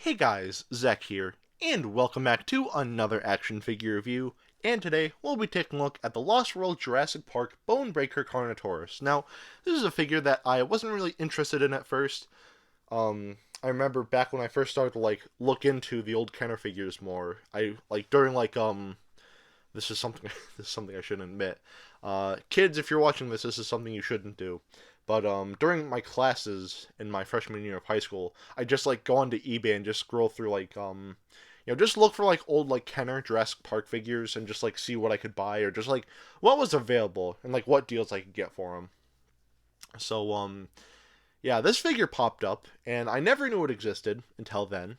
Hey guys, Zack here, and welcome back to another action figure review, and today we'll be taking a look at the Lost World Jurassic Park Bonebreaker Carnotaurus. Now, this is a figure that I wasn't really interested in at first. I remember back when I first started to, look into the old Kenner figures more, this is something, this is something I shouldn't admit. Kids, if you're watching this, this is something you shouldn't do. But during my classes in my freshman year of high school, I just go onto eBay and just scroll through just look for old Kenner Jurassic Park figures and just see what I could buy or just what was available and what deals I could get for them. So yeah, this figure popped up and I never knew it existed until then.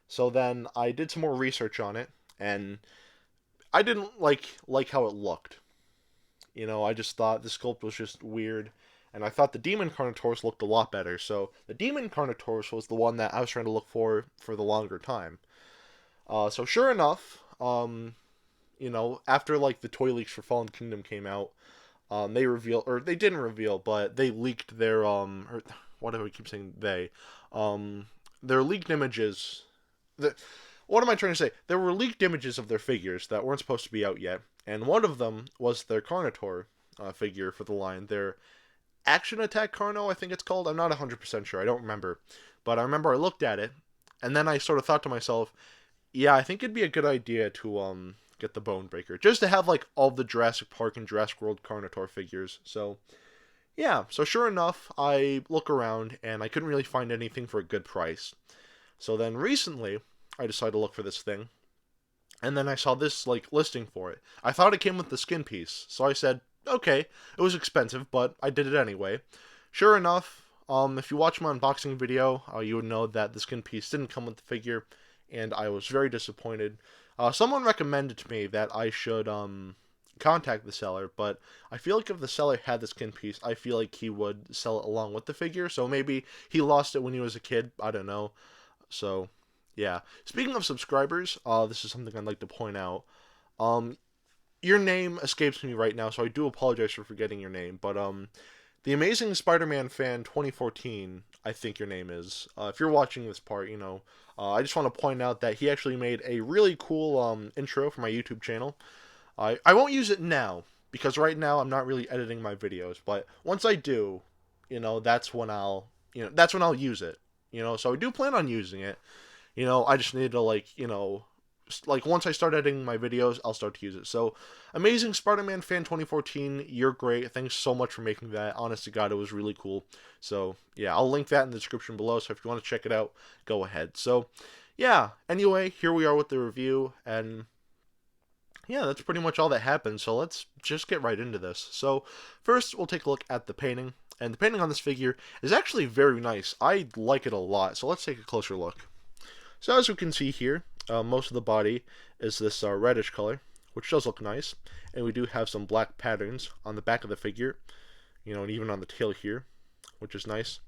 So then I did some more research on it and I didn't like how it looked. I just thought the sculpt was just weird. And I thought the Demon Carnotaurus looked a lot better. So the Demon Carnotaurus was the one that I was trying to look for the longer time. So sure enough, after the toy leaks for Fallen Kingdom came out, they revealed, or they didn't reveal, but they leaked their or why do I keep saying they? Their leaked images. What am I trying to say? There were leaked images of their figures that weren't supposed to be out yet, and one of them was their Carnotaur figure for the line. Their Action Attack Carno, I think it's called. I'm not 100% sure. I don't remember. But I remember I looked at it, and then I sort of thought to myself, yeah, I think it'd be a good idea to get the Bonebreaker. Just to have all the Jurassic Park and Jurassic World Carnotaur figures. So, yeah. So sure enough, I look around, and I couldn't really find anything for a good price. So then recently, I decided to look for this thing. And then I saw this listing for it. I thought it came with the skin piece. So I said, okay, it was expensive, but I did it anyway. Sure enough, if you watch my unboxing video, you would know that the skin piece didn't come with the figure, and I was very disappointed. Someone recommended to me that I should contact the seller, but I feel like if the seller had the skin piece, I feel like he would sell it along with the figure, so maybe he lost it when he was a kid, I don't know. So, yeah. Speaking of subscribers, this is something I'd like to point out. Your name escapes me right now, so I do apologize for forgetting your name. But the Amazing Spider-Man fan 2014, I think your name is. If you're watching this part, I just want to point out that he actually made a really cool intro for my YouTube channel. I won't use it now because right now I'm not really editing my videos. But once I do, that's when I'll use it. So I do plan on using it. I just need to once I start editing my videos, I'll start to use it. So, Amazing Spider-Man Fan 2014, you're great. Thanks so much for making that. Honest to God, it was really cool. So, yeah, I'll link that in the description below, so if you want to check it out, go ahead. So, yeah, anyway, here we are with the review, and yeah, that's pretty much all that happened, so let's just get right into this. So, first, we'll take a look at the painting, and the painting on this figure is actually very nice. I like it a lot, so let's take a closer look. So, as we can see here, most of the body is this reddish color, which does look nice, and we do have some black patterns on the back of the figure, and even on the tail here, which is nice.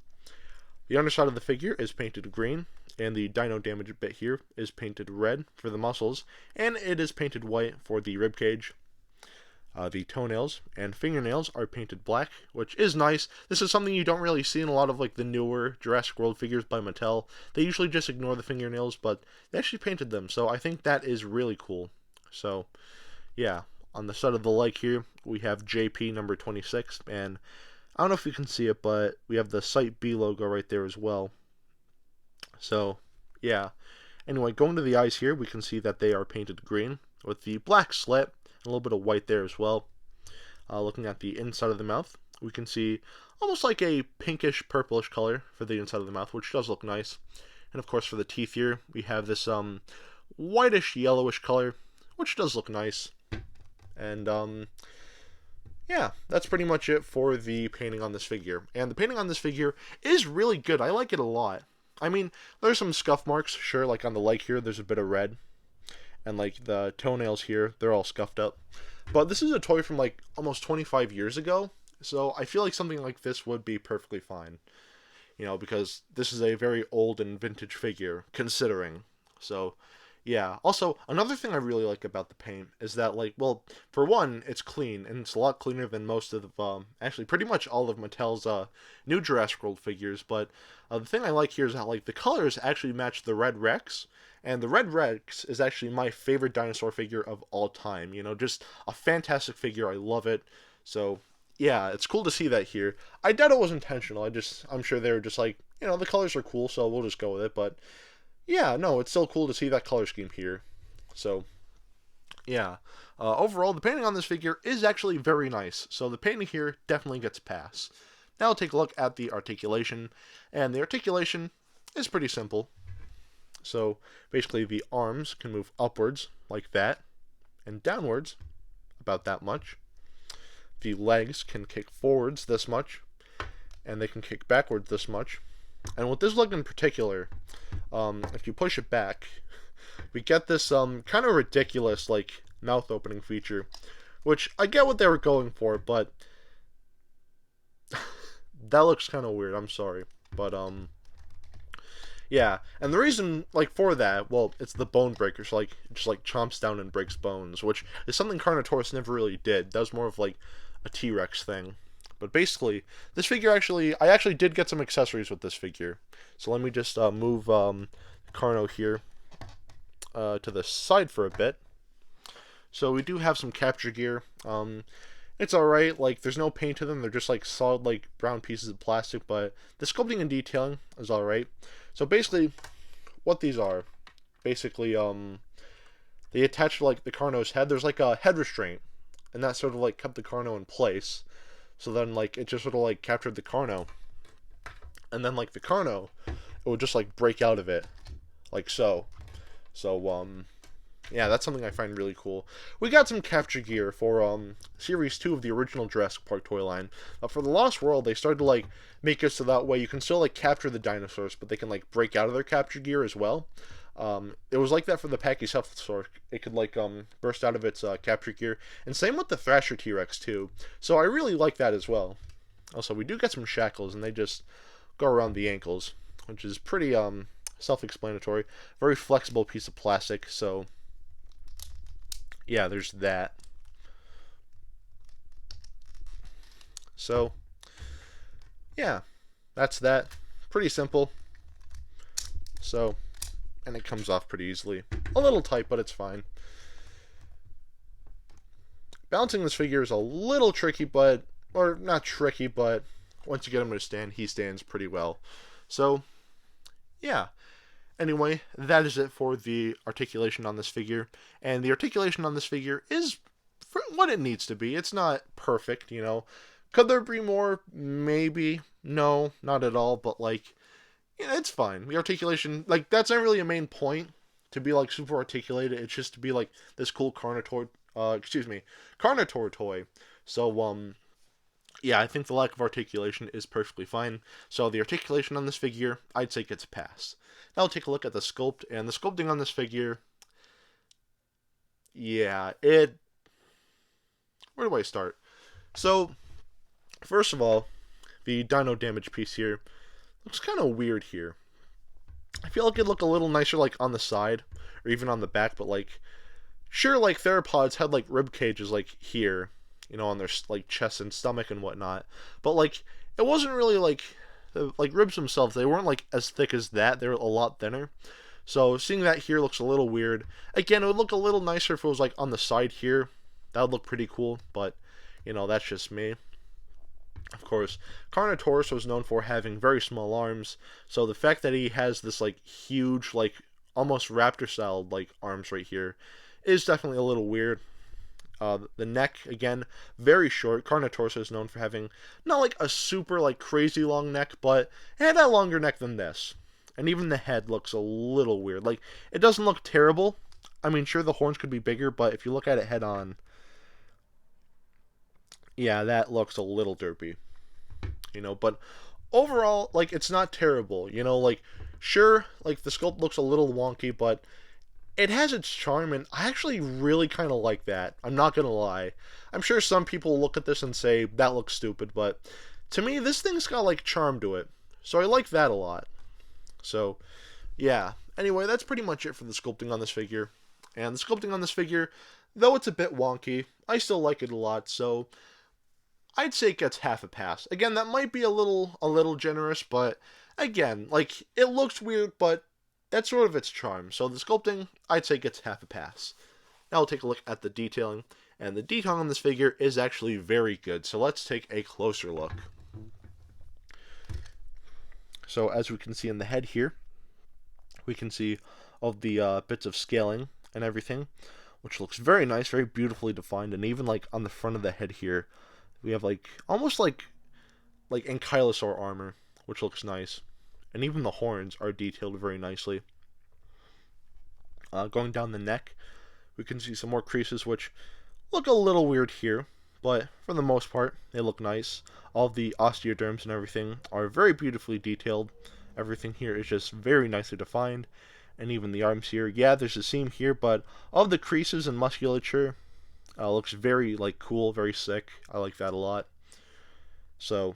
The underside of the figure is painted green, and the dino damage bit here is painted red for the muscles, and it is painted white for the ribcage. The toenails and fingernails are painted black, which is nice. This is something you don't really see in a lot of the newer Jurassic World figures by Mattel. They usually just ignore the fingernails, but they actually painted them, so I think that is really cool. So, yeah, on the side of the leg here, we have JP number 26, and I don't know if you can see it, but we have the Site B logo right there as well. So, yeah. Anyway, going to the eyes here, we can see that they are painted green with the black slit. A little bit of white there as well. Looking at the inside of the mouth, we can see almost like a pinkish purplish color for the inside of the mouth, which does look nice. And of course for the teeth here, we have this whitish yellowish color, which does look nice. And yeah, that's pretty much it for the painting on this figure. And the painting on this figure is really good. I like it a lot. I mean, there's some scuff marks, sure, like on the leg here, there's a bit of red. And the toenails here, they're all scuffed up. But this is a toy from almost 25 years ago, so I feel like something like this would be perfectly fine. Because this is a very old and vintage figure, considering. So, Yeah. Also, another thing I really like about the paint is that, like, well, for one, it's clean, and it's a lot cleaner than most of the, actually, pretty much all of Mattel's new Jurassic World figures. But the thing I like here is that, like, the colors actually match the Red Rex, and the Red Rex is actually my favorite dinosaur figure of all time. You know, just a fantastic figure. I love it. So, yeah, it's cool to see that here. I doubt it was intentional. I'm sure they were just like, the colors are cool, so we'll just go with it. But yeah, no, it's still cool to see that color scheme here. So, yeah. Overall, the painting on this figure is actually very nice. So the painting here definitely gets a pass. Now we'll take a look at the articulation. And the articulation is pretty simple. So basically the arms can move upwards like that and downwards about that much. The legs can kick forwards this much and they can kick backwards this much. And with this leg in particular, if you push it back, we get this kind of ridiculous like mouth opening feature, which I get what they were going for, but that looks kind of weird. I'm sorry, but yeah. And the reason like for that, well, it's the bone breaker, so like it just like chomps down and breaks bones, which is something Carnotaurus never really did. That was more of like a T-Rex thing. But basically, this figure I actually did get some accessories with this figure. So let me just move Carno here to the side for a bit. So we do have some capture gear. It's alright, like there's no paint to them, they're just like solid like brown pieces of plastic, but the sculpting and detailing is alright. So basically, what these are, basically, they attach to like the Carno's head. There's like a head restraint, and that sort of like kept the Carno in place. So then, like, it just sort of, like, captured the Carno. And then, like, the Carno, it would just, like, break out of it. Like so. So, yeah, that's something I find really cool. We got some capture gear for, Series 2 of the original Jurassic Park toy line. For the Lost World, they started to, like, make it so that way you can still, like, capture the dinosaurs, but they can, like, break out of their capture gear as well. It was like that for the Pachycephalosaurus. It could like burst out of its capture gear, and same with the Thrasher T-Rex too. So I really like that as well. Also, we do get some shackles, and they just go around the ankles, which is pretty self-explanatory. Very flexible piece of plastic. So yeah, there's that. So yeah, that's that. Pretty simple. So. And it comes off pretty easily. A little tight, but it's fine. Balancing this figure is a little tricky, or not tricky, but once you get him to stand, he stands pretty well. So, yeah. Anyway, that is it for the articulation on this figure. And the articulation on this figure is for what it needs to be. It's not perfect, Could there be more? Maybe. No, not at all, but like, yeah, it's fine. The articulation, like, that's not really a main point to be, like, super articulated. It's just to be, like, this cool Carnotaur toy. So, yeah, I think the lack of articulation is perfectly fine. So, the articulation on this figure, I'd say gets a pass. Now, I'll take a look at the sculpt, and the sculpting on this figure, yeah, where do I start? So, first of all, the dino damage piece here, looks kind of weird here. I feel like it'd look a little nicer, like, on the side, or even on the back, but, like, sure, like, theropods had, like, rib cages, like, here, on their, like, chest and stomach and whatnot, but, like, it wasn't really, like, the, like, ribs themselves, they weren't, like, as thick as that, they were a lot thinner, so seeing that here looks a little weird. Again, it would look a little nicer if it was, like, on the side here. That would look pretty cool, but, that's just me. Of course, Carnotaurus was known for having very small arms, so the fact that he has this, like, huge, like, almost raptor-style, like, arms right here is definitely a little weird. The neck, again, very short. Carnotaurus is known for having, not, like, a super, like, crazy long neck, but it had a longer neck than this. And even the head looks a little weird. Like, it doesn't look terrible. I mean, sure, the horns could be bigger, but if you look at it head-on, yeah, that looks a little derpy. But overall, like, it's not terrible. Like, sure, like, the sculpt looks a little wonky, but it has its charm, and I actually really kind of like that. I'm not gonna lie. I'm sure some people look at this and say, that looks stupid, but to me, this thing's got, like, charm to it. So I like that a lot. So, yeah. Anyway, that's pretty much it for the sculpting on this figure. And the sculpting on this figure, though it's a bit wonky, I still like it a lot, so I'd say it gets half a pass. Again, that might be a little generous, but again, like, it looks weird, but that's sort of its charm. So the sculpting, I'd say gets half a pass. Now we'll take a look at the detailing. And the detailing on this figure is actually very good. So let's take a closer look. So as we can see in the head here, we can see all the bits of scaling and everything, which looks very nice, very beautifully defined. And even like on the front of the head here, we have like almost like ankylosaur armor, which looks nice. And even the horns are detailed very nicely. Going down the neck, we can see some more creases, which look a little weird here, but for the most part, they look nice. All the osteoderms and everything are very beautifully detailed. Everything here is just very nicely defined. And even the arms here, yeah, there's a seam here, but all the creases and musculature looks very like cool, very sick. I like that a lot. So,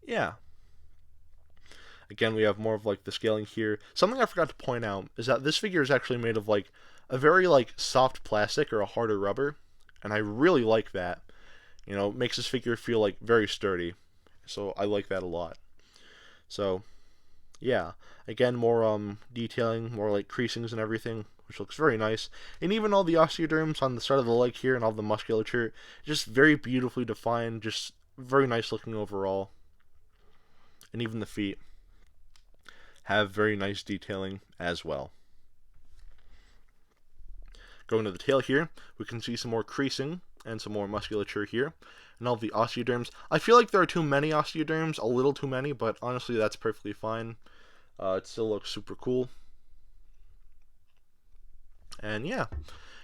yeah. Again, we have more of like the scaling here. Something I forgot to point out is that this figure is actually made of like a very like soft plastic or a harder rubber, and I really like that. You know, it makes this figure feel like very sturdy. So I like that a lot. So, yeah. Again, more detailing, more like creasings and everything, which looks very nice. And even all the osteoderms on the side of the leg here and all the musculature, just very beautifully defined, just very nice looking overall. And even the feet have very nice detailing as well. Going to the tail here, we can see some more creasing and some more musculature here. And all the osteoderms. I feel like there are too many osteoderms, a little too many, but honestly that's perfectly fine. It still looks super cool. And yeah.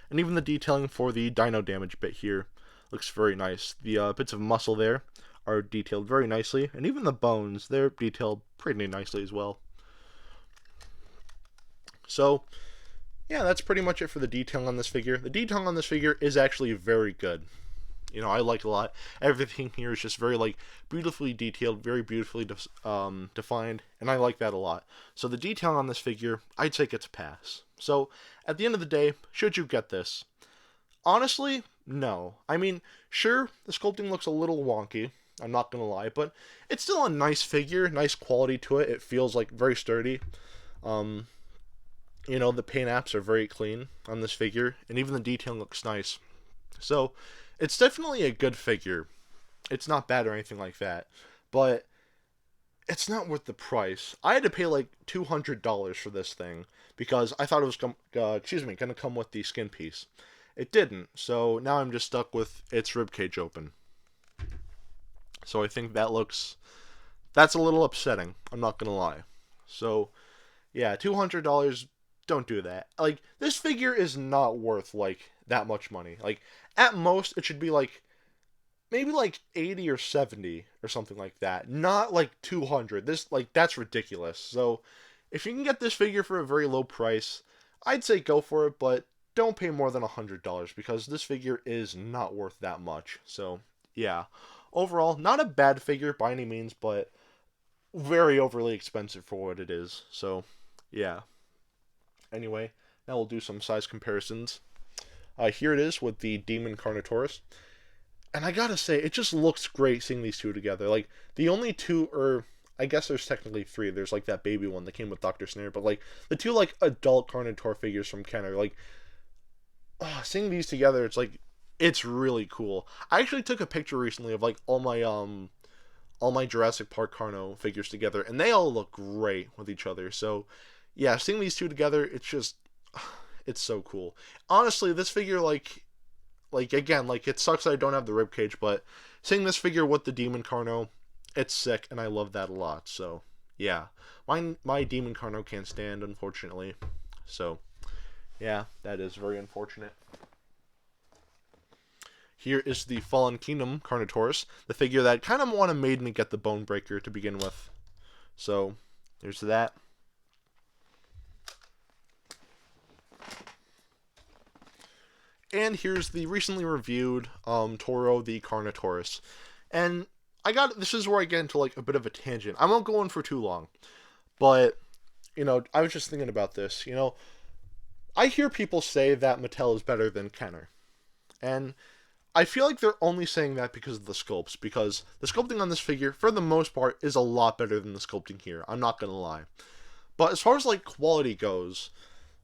And even the detailing for the dino damage bit here looks very nice. The bits of muscle there are detailed very nicely. And even the bones, they're detailed pretty nicely as well. So, yeah, that's pretty much it for the detailing on this figure. The detailing on this figure is actually very good. You know, I like it a lot. Everything here is just very, like, beautifully detailed, very beautifully defined, and I like that a lot. So the detailing on this figure, I'd say gets a pass. So, at the end of the day, should you get this? Honestly, no. I mean, sure, the sculpting looks a little wonky, I'm not gonna lie, but it's still a nice figure, nice quality to it. It feels, like, very sturdy. You know, the paint apps are very clean on this figure, and even the detailing looks nice. So, it's definitely a good figure. It's not bad or anything like that, but it's not worth the price. I had to pay like $200 for this thing because I thought it was going to come with the skin piece. It didn't, so now I'm just stuck with its ribcage open. So I think that's a little upsetting. I'm not gonna lie. So, yeah, $200. Don't do that. Like, this figure is not worth, like, that much money. Like, at most, it should be, like, maybe, like, 80 or 70 or something like that. Not, like, 200. This, like, that's ridiculous. So, if you can get this figure for a very low price, I'd say go for it, but don't pay more than $100 because this figure is not worth that much. So, yeah. Overall, not a bad figure by any means, but very overly expensive for what it is. So, yeah. Anyway, now we'll do some size comparisons. Here it is with the Demon Carnotaurus. And I gotta say, it just looks great seeing these two together. Like, the only two, or I guess there's technically three. There's, like, that baby one that came with Dr. Snare. But, like, the two, like, adult Carnotaur figures from Kenner, like, seeing these together, it's, like, it's really cool. I actually took a picture recently of, like, all my Jurassic Park Carno figures together. And they all look great with each other. So, yeah, seeing these two together, it's so cool. Honestly, this figure, like again, like, it sucks that I don't have the ribcage, but seeing this figure with the Demon Carno, it's sick, and I love that a lot. So, yeah, my Demon Carno can't stand, unfortunately. So, yeah, that is very unfortunate. Here is the Fallen Kingdom Carnotaurus, the figure that kind of made me get the Bone Breaker to begin with. So, there's that. And here's the recently reviewed Toro the Carnotaurus. And this is where I get into like a bit of a tangent. I won't go on for too long. But I was just thinking about this. I hear people say that Mattel is better than Kenner, and I feel like they're only saying that because of the sculpts, because the sculpting on this figure, for the most part, is a lot better than the sculpting here. I'm not gonna lie. But as far as like quality goes,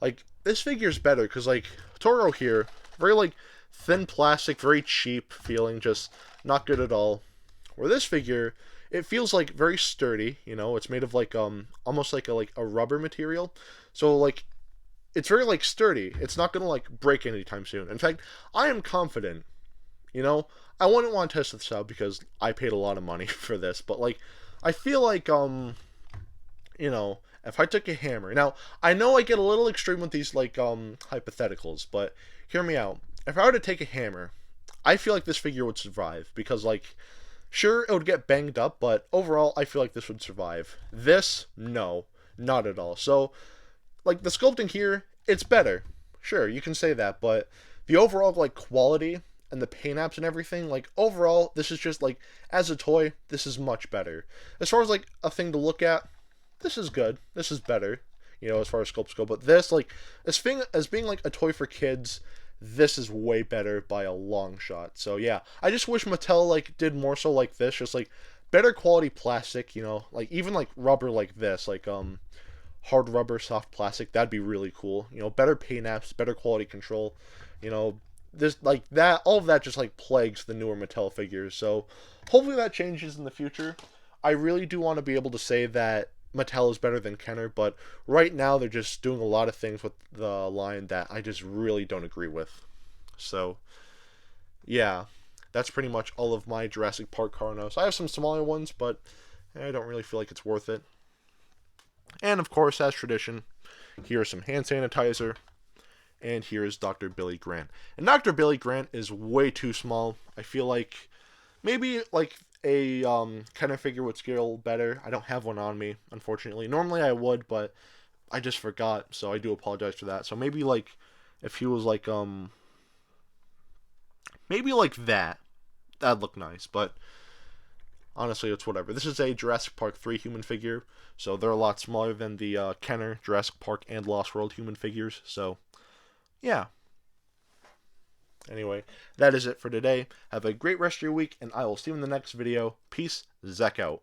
like this figure is better because like Toro here, very like thin plastic, very cheap feeling, just not good at all. Where this figure, it feels like very sturdy. It's made of like almost like a rubber material, so like it's very like sturdy. It's not gonna like break anytime soon. In fact, I am confident. I wouldn't want to test this out because I paid a lot of money for this, but like I feel like if I took a hammer. Now, I know I get a little extreme with these like hypotheticals, but hear me out. If I were to take a hammer, I feel like this figure would survive because like sure it would get banged up, but overall I feel like this would survive. This, no, not at all. So, like the sculpting here, it's better. Sure, you can say that, but the overall like quality and the paint apps and everything, like overall, this is just like as a toy, this is much better. As far as like a thing to look at, this is good. This is better, as far as sculpts go. But this, like, as being like a toy for kids, this is way better by a long shot. So yeah, I just wish Mattel like did more so like this, just like better quality plastic, like even like rubber like this, like hard rubber, soft plastic. That'd be really cool. Better paint apps, better quality control. This like that, all of that just like plagues the newer Mattel figures. So hopefully that changes in the future. I really do want to be able to say that Mattel is better than Kenner, but right now they're just doing a lot of things with the line that I just really don't agree with. So, yeah, that's pretty much all of my Jurassic Park Carnos. I have some smaller ones, but I don't really feel like it's worth it. And of course, as tradition, here's some hand sanitizer, and here's Dr. Billy Grant. And Dr. Billy Grant is way too small. I feel like maybe like a kind of figure would scale better. I don't have one on me, unfortunately. Normally I would, but I just forgot, so I do apologize for that. So maybe like if he was like maybe like that'd look nice, but honestly it's whatever. This is a Jurassic Park 3 human figure, so they're a lot smaller than the Kenner, Jurassic Park, and Lost World human figures, so yeah. Anyway, that is it for today. Have a great rest of your week, and I will see you in the next video. Peace, Zack out.